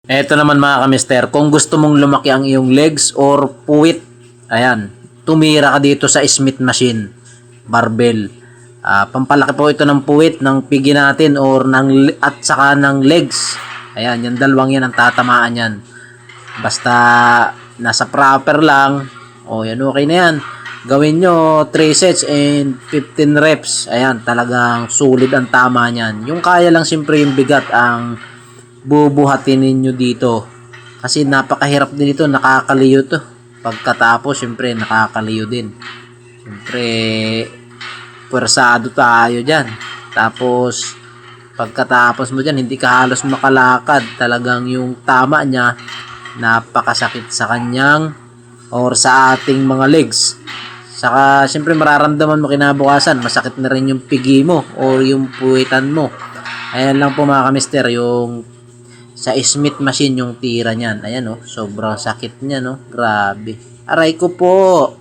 Eto naman mga kamister, kung gusto mong lumaki ang iyong legs or puwit, ayan, tumira ka dito sa Smith machine, barbell. Pampalaki po ito ng puwit, ng pigi natin or at saka ng legs. Ayan, yung dalawang yan ang tatamaan yan. Basta nasa proper lang, o yan, okay na yan. Gawin nyo 3 sets and 15 reps. Ayan, talagang sulit ang tama niyan. Yung kaya lang siyempre yung bigat ang bubuhatin ninyo dito. Kasi napakahirap din ito, nakakaliyo to. Pagkatapos, siyempre nakakaliyo din. Siyempre, pwersado tayo dyan. Tapos, pagkatapos mo dyan, hindi ka halos makalakad. Talagang yung tama niya, napakasakit sa kanyang or sa ating mga legs. Saka, siyempre mararamdaman mo kinabukasan, masakit na rin yung pigi mo or yung puwitan mo. Ayan lang po mga kamister, yung sa Smith machine yung tira niyan. Ayan oh, sobrang sakit niya no. Grabe. Aray ko po.